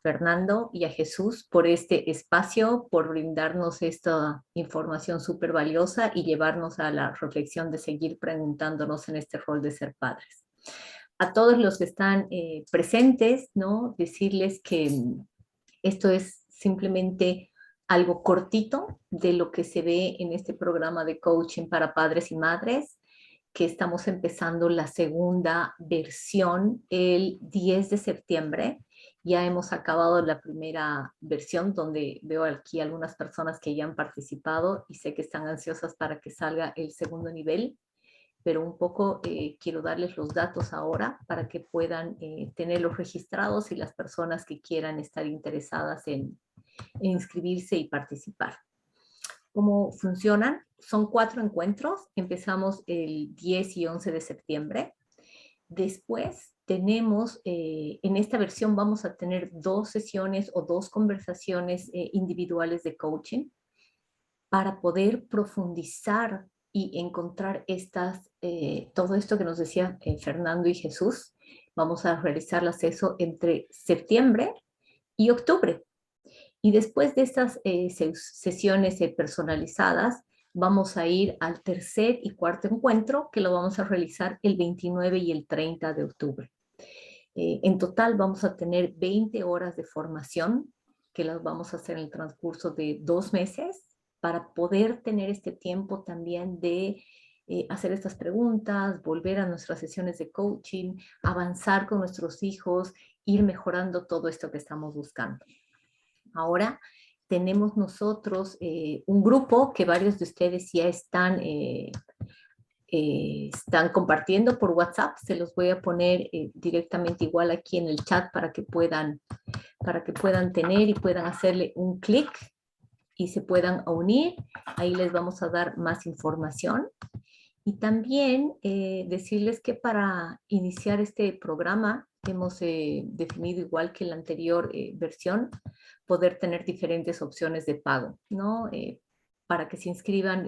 Fernando y a Jesús por este espacio, por brindarnos esta información súper valiosa y llevarnos a la reflexión de seguir preguntándonos en este rol de ser padres. A todos los que están presentes, ¿no? Decirles que esto es simplemente algo cortito de lo que se ve en este programa de coaching para padres y madres, que estamos empezando la segunda versión el 10 de septiembre. Ya hemos acabado la primera versión, donde veo aquí algunas personas que ya han participado y sé que están ansiosas para que salga el segundo nivel, pero un poco quiero darles los datos ahora para que puedan tenerlos registrados, y las personas que quieran estar interesadas en inscribirse y participar. ¿Cómo funcionan? Son 4 encuentros. Empezamos el 10 y 11 de septiembre. Después tenemos, en esta versión vamos a tener 2 sesiones o 2 conversaciones individuales de coaching para poder profundizar y encontrar todo esto que nos decía Fernando y Jesús. Vamos a realizarlas eso entre septiembre y octubre. Y después de estas sesiones personalizadas, vamos a ir al tercer y cuarto encuentro, que lo vamos a realizar el 29 y el 30 de octubre. En total vamos a tener 20 horas de formación, que las vamos a hacer en el transcurso de 2 meses, para poder tener este tiempo también de hacer estas preguntas, volver a nuestras sesiones de coaching, avanzar con nuestros hijos, ir mejorando todo esto que estamos buscando. Ahora tenemos nosotros un grupo que varios de ustedes ya están compartiendo por WhatsApp. Se los voy a poner directamente igual aquí en el chat para que puedan tener y puedan hacerle un clic y se puedan unir. Ahí les vamos a dar más información. Y también decirles que para iniciar este programa hemos definido, igual que en la anterior versión, poder tener diferentes opciones de pago, ¿no? Para que se inscriban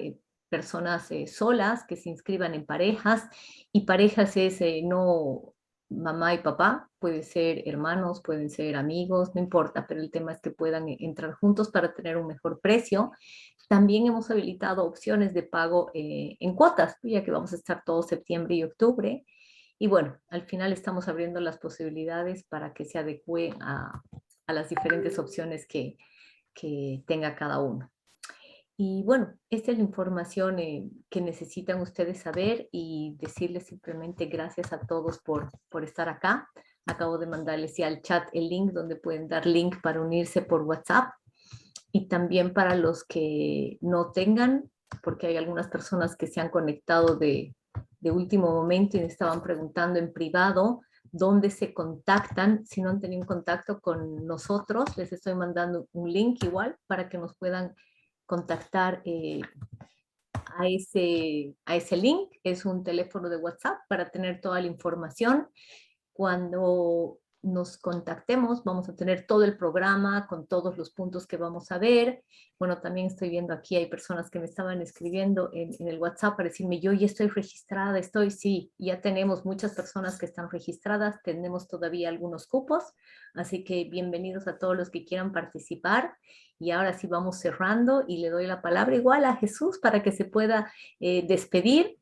personas solas, que se inscriban en parejas, y parejas es no mamá y papá, puede ser hermanos, pueden ser amigos, no importa, pero el tema es que puedan entrar juntos para tener un mejor precio. También hemos habilitado opciones de pago en cuotas, ya que vamos a estar todo septiembre y octubre. Y bueno, al final estamos abriendo las posibilidades para que se adecue a las diferentes opciones que tenga cada uno. Y bueno, esta es la información que necesitan ustedes saber, y decirles simplemente gracias a todos por estar acá. Acabo de mandarles ya al chat el link donde pueden dar link para unirse por WhatsApp. Y también para los que no tengan, porque hay algunas personas que se han conectado de último momento y me estaban preguntando en privado dónde se contactan. Si no han tenido contacto con nosotros, les estoy mandando un link igual para que nos puedan contactar a ese link. Es un teléfono de WhatsApp para tener toda la información. Cuando nos contactemos vamos a tener todo el programa con todos los puntos que vamos a ver. Bueno, también estoy viendo aquí, hay personas que me estaban escribiendo en el WhatsApp para decirme, yo ya estoy registrada, sí, ya tenemos muchas personas que están registradas, tenemos todavía algunos cupos, así que bienvenidos a todos los que quieran participar. Y ahora sí vamos cerrando y le doy la palabra igual a Jesús para que se pueda despedir.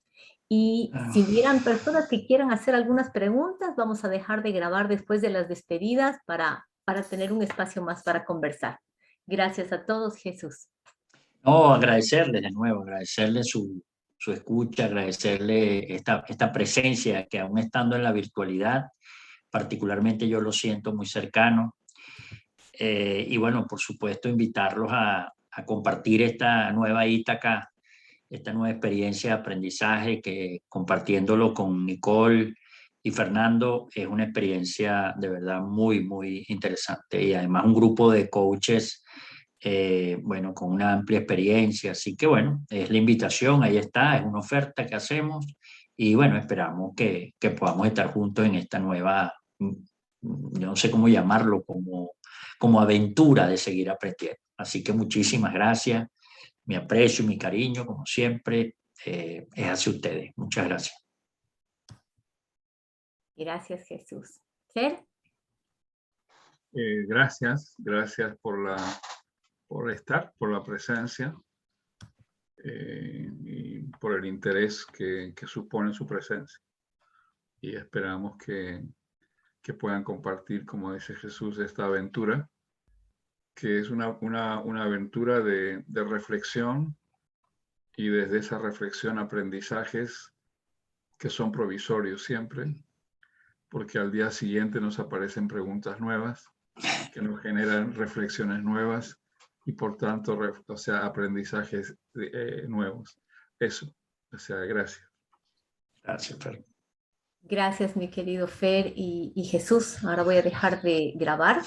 Y si hubieran personas que quieran hacer algunas preguntas, vamos a dejar de grabar después de las despedidas para tener un espacio más para conversar. Gracias a todos, Jesús. No, agradecerles de nuevo, agradecerles su escucha, agradecerle esta presencia que, aún estando en la virtualidad, particularmente yo lo siento muy cercano. Y bueno, por supuesto, invitarlos a compartir esta nueva Ítaca, esta nueva experiencia de aprendizaje, que compartiéndolo con Nicole y Fernando es una experiencia de verdad muy, muy interesante. Y además un grupo de coaches bueno, con una amplia experiencia. Así que bueno, es la invitación, ahí está, es una oferta que hacemos y bueno, esperamos que podamos estar juntos en esta nueva, yo no sé cómo llamarlo, como aventura de seguir aprendiendo. Así que muchísimas gracias, mi aprecio y mi cariño, como siempre, es hacia ustedes. Muchas gracias. Gracias, Jesús. Fer. Gracias por estar, por la presencia y por el interés que supone su presencia. Y esperamos que puedan compartir, como dice Jesús, esta aventura, que es una aventura de reflexión y desde esa reflexión aprendizajes que son provisorios siempre, porque al día siguiente nos aparecen preguntas nuevas que nos generan reflexiones nuevas y por tanto, o sea, aprendizajes nuevos. Eso, o sea, gracias. Gracias, Fer. Gracias, mi querido Fer y Jesús. Ahora voy a dejar de grabar.